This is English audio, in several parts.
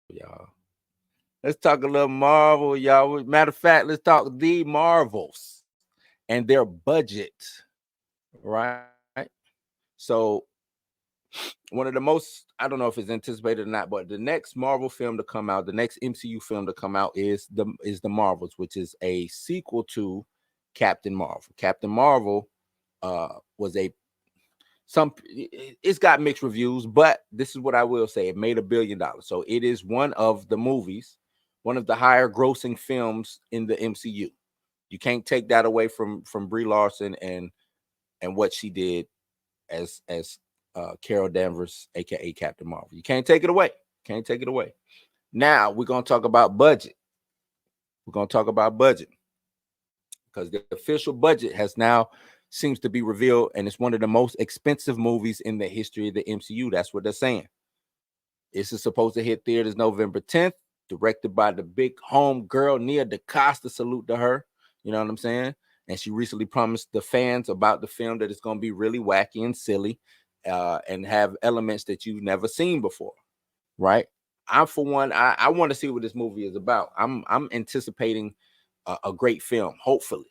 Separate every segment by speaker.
Speaker 1: y'all. Let's talk a little Marvel, y'all. Matter of fact, let's talk the Marvels and their budget, right? So one of the most, I don't know if it's anticipated or not, but the next Marvel film to come out, the next MCU film to come out is the Marvels, which is a sequel to Captain Marvel. Captain Marvel was a some it's got mixed reviews, but this is what I will say: it made $1 billion, so it is one of the movies, one of the higher grossing films in the MCU. You can't take that away from Brie Larson and what she did as Carol Danvers, aka Captain Marvel. You can't take it away. Can't take it away. Now we're gonna talk about budget. We're gonna talk about budget because the official budget has now seems to be revealed, and it's one of the most expensive movies in the history of the MCU. That's what they're saying. This is supposed to hit theaters November 10th, directed by the big home girl Nia DaCosta. Salute to her. You know what I'm saying? And she recently promised the fans about the film that it's going to be really wacky and silly, and have elements that you've never seen before. Right? I'm for one. I want to see what this movie is about. I'm anticipating a great film. Hopefully,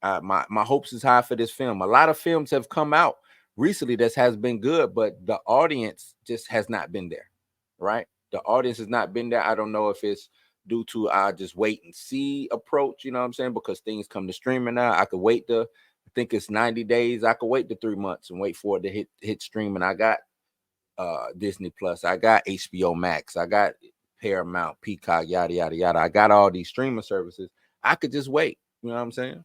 Speaker 1: my hopes is high for this film. A lot of films have come out recently that has been good, but the audience just has not been there. Right? The audience has not been there. I don't know if it's due to our just wait and see approach. You know what I'm saying? Because things come to streaming now. I could wait I think it's 90 days. I could wait the 3 months and wait for it to hit streaming. I got Disney Plus. I got HBO Max. I got Paramount, Peacock, yada yada yada. I got all these streaming services. I could just wait. You know what I'm saying?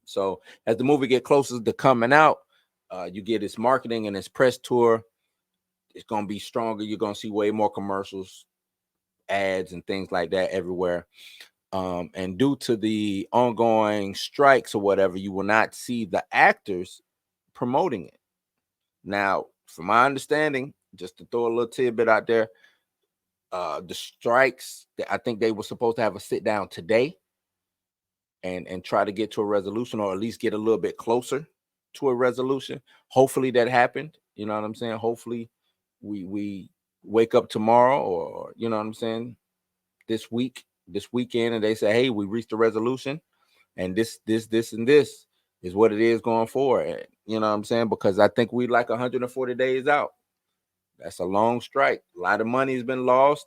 Speaker 1: So as the movie get closer to coming out, you get its marketing and its press tour. It's gonna be stronger. You're gonna see way more commercials, ads, and things like that everywhere. And due to the ongoing strikes or whatever, you will not see the actors promoting it. Now, from my understanding, just to throw a little tidbit out there, the strikes, I think they were supposed to have a sit down today and try to get to a resolution, or at least get a little bit closer to a resolution. Hopefully that happened. You know what I'm saying? Hopefully we wake up tomorrow, or you know what I'm saying, this weekend, and they say, hey, we reached a resolution, and this and this is what it is going forward. You know what I'm saying? Because I think we like 140 days out. That's a long strike. A lot of money has been lost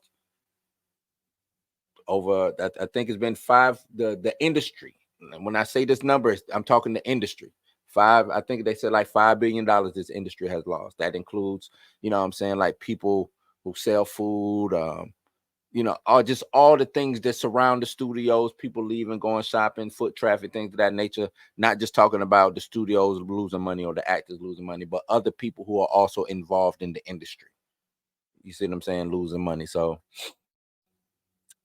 Speaker 1: over. I think it's been five. The industry. When I say this number, I'm talking the industry. Five. I think they said like $5 billion this industry has lost. That includes, you know what I'm saying, like people who sell food, all the things that surround the studios, people leaving, going shopping, foot traffic, things of that nature. Not just talking about the studios losing money or the actors losing money, but other people who are also involved in the industry. You see what I'm saying? Losing money. So,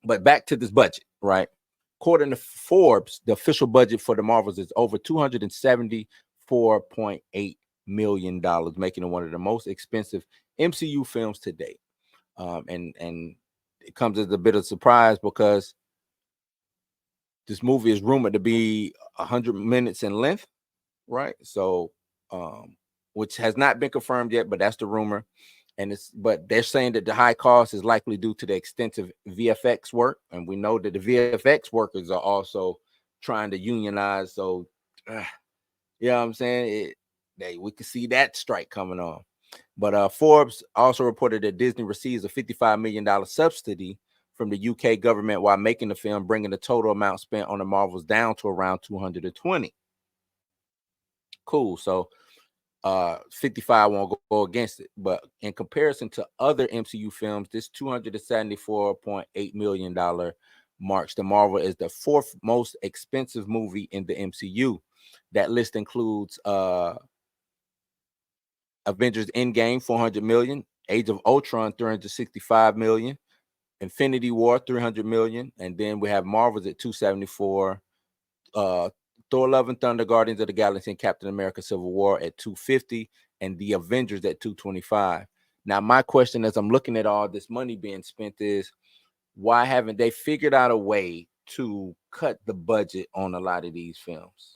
Speaker 1: but back to this budget, right? According to Forbes, the official budget for the Marvels is over $274.8 million, making it one of the most expensive MCU films to date. And it comes as a bit of surprise because this movie is rumored to be 100 minutes in length, right? So, which has not been confirmed yet, but that's the rumor. But they're saying that the high cost is likely due to the extensive VFX work, and we know that the VFX workers are also trying to unionize. So, you know what I'm saying? We could see that strike coming on. But Forbes also reported that Disney receives a $55 million subsidy from the UK government while making the film, bringing the total amount spent on the Marvels down to around 220. Cool. So 55 won't go against it. But in comparison to other MCU films, this $274.8 million marks the Marvel as the fourth most expensive movie in the MCU. That list includes Avengers Endgame, 400 million, Age of Ultron, 365 million, Infinity War, 300 million, and then we have Marvels at 274, Thor: Love and Thunder, Guardians of the Galaxy, and Captain America: Civil War at 250, and the Avengers at 225. Now, my question as I'm looking at all this money being spent is, why haven't they figured out a way to cut the budget on a lot of these films?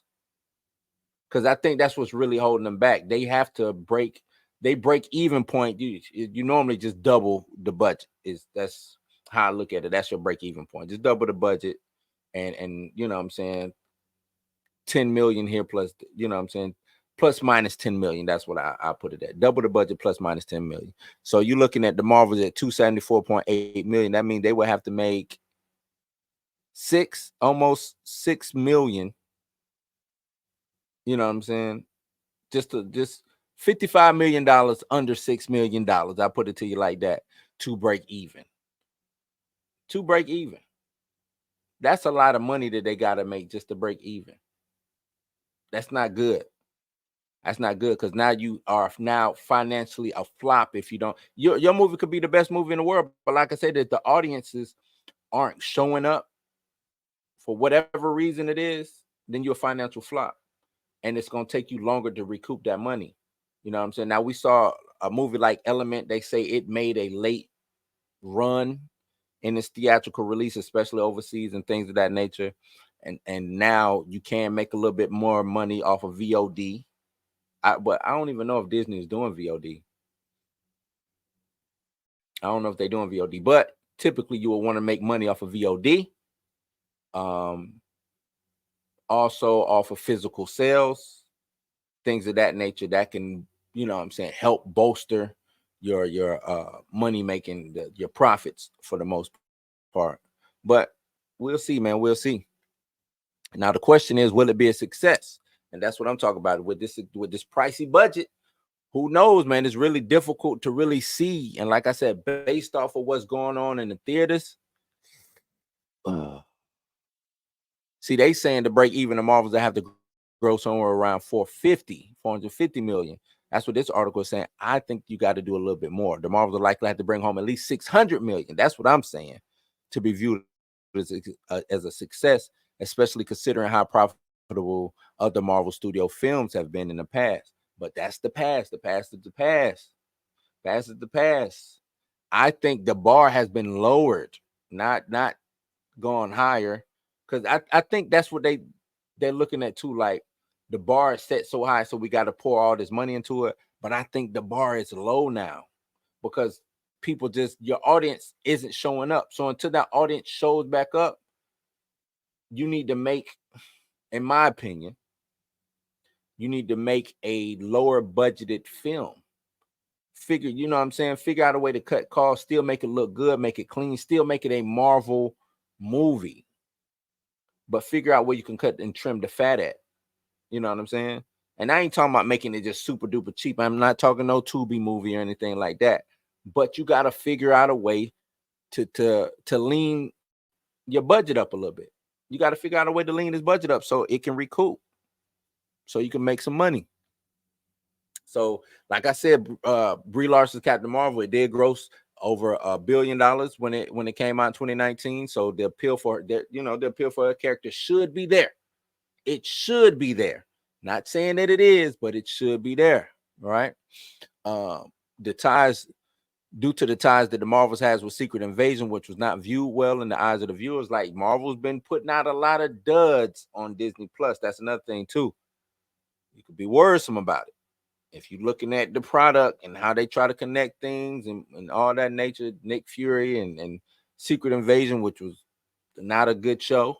Speaker 1: Because I think that's what's really holding them back. They have to break they break even point, you normally just double the budget. That's how I look at it. That's your break even point. Just double the budget, and you know what I'm saying, 10 million here plus, you know what I'm saying, plus minus 10 million. That's what I put it at. Double the budget plus minus 10 million. So you're looking at the Marvels at 274.8 million. That means they would have to make almost 6 million. You know what I'm saying? Just $55 million under $6 million. I put it to you like that, to break even. To break even. That's a lot of money that they got to make just to break even. That's not good. That's not good, because now you are now financially a flop if you don't. Your movie could be the best movie in the world, but like I said, that the audiences aren't showing up for whatever reason it is, then you're a financial flop, and it's gonna take you longer to recoup that money. You know what I'm saying? Now, we saw a movie like Element. They say it made a late run in its theatrical release, especially overseas and things of that nature. And now you can make a little bit more money off of VOD. But I don't even know if Disney is doing VOD. I don't know if they're doing VOD, but typically you will want to make money off of VOD. Also off of physical sales, things of that nature that can, you know what I'm saying, help bolster your money making, your profits for the most part. But we'll see, man. We'll see. Now the question is, will it be a success? And that's what I'm talking about with this pricey budget. Who knows, man? It's really difficult to really see. And like I said, based off of what's going on in the theaters, see, they saying to break even, the Marvels that have to grow somewhere around 450 million. That's what this article is saying. I think you got to do a little bit more. The Marvels are likely to have to bring home at least 600 million. That's what I'm saying, to be viewed as a success, especially considering how profitable other Marvel Studio films have been in the past. But that's the past. The past is the past. Past is the past. I think the bar has been lowered, not gone higher, because I think that's what they're looking at too. Like, the bar is set so high, so we got to pour all this money into it. But I think the bar is low now, because people your audience isn't showing up. So until that audience shows back up, you need to make, in my opinion, you need to make a lower budgeted film. You know what I'm saying? Figure out a way to cut costs, still make it look good, make it clean, still make it a Marvel movie, but figure out where you can cut and trim the fat at. You know what I'm saying? And I ain't talking about making it just super duper cheap. I'm not talking no Tubi movie or anything like that. But you got to figure out a way to lean your budget up a little bit. You got to figure out a way to lean this budget up so it can recoup, so you can make some money. So, like I said, Brie Larson's Captain Marvel, it did gross over $1 billion when it came out in 2019. So the appeal for her character should be there. It should be there. Not saying that it is, but it should be there, right? The ties, due to the ties that the Marvels has with Secret Invasion, which was not viewed well in the eyes of the viewers. Like, Marvel's been putting out a lot of duds on Disney Plus. That's another thing too. You could be worrisome about it. If you're looking at the product and how they try to connect things and all that nature, Nick Fury and Secret Invasion, which was not a good show,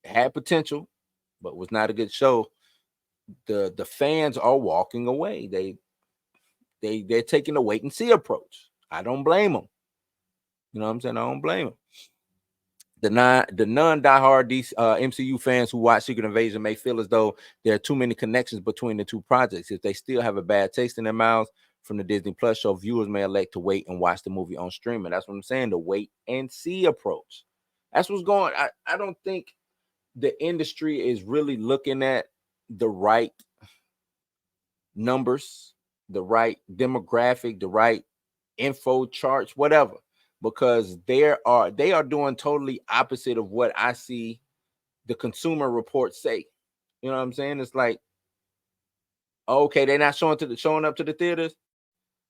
Speaker 1: it had potential, but was not a good show. The fans are walking away. They're taking a wait and see approach. I don't blame them. You know what I'm saying? I don't blame them. The non-diehard MCU fans who watch Secret Invasion may feel as though there are too many connections between the two projects. If they still have a bad taste in their mouths from the Disney Plus show, viewers may elect to wait and watch the movie on streaming. That's what I'm saying, the wait and see approach. That's what's going on. I don't think the industry is really looking at the right numbers, the right demographic, the right info charts, whatever, because they are doing totally opposite of what I see the consumer reports say. You know what I'm saying? It's like, okay, they're not showing up to the theaters.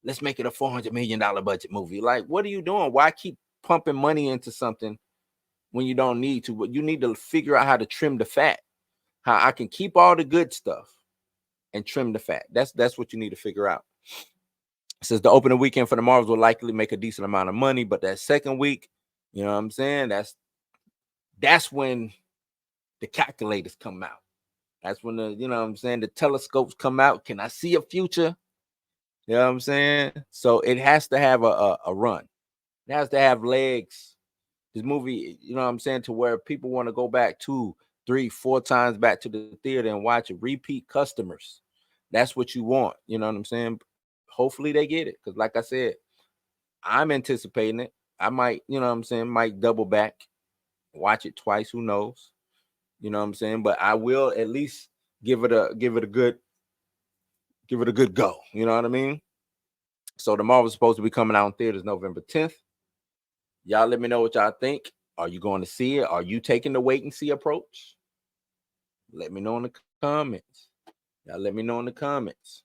Speaker 1: Let's make it a $400 million budget movie. Like, what are you doing? Why keep pumping money into something when you don't need to? But you need to figure out how to trim the fat. How I can keep all the good stuff and trim the fat. That's what you need to figure out. It says the opening weekend for the Marvels will likely make a decent amount of money, but that second week, you know what I'm saying? That's when the calculators come out. That's when the, you know what I'm saying, the telescopes come out. Can I see a future? You know what I'm saying? So it has to have a run. It has to have legs. This movie, you know what I'm saying, to where people want to go back 2, 3, 4 times back to the theater and watch it. Repeat customers. That's what you want. You know what I'm saying? Hopefully they get it. Because like I said, I'm anticipating it. I might, you know what I'm saying, might double back, watch it twice. Who knows? You know what I'm saying? But I will at least give it a good go. You know what I mean? So the Marvel's supposed to be coming out in theaters November 10th. Y'all let me know what y'all think. Are you going to see it? Are you taking the wait and see approach? Let me know in the comments. Y'all let me know in the comments.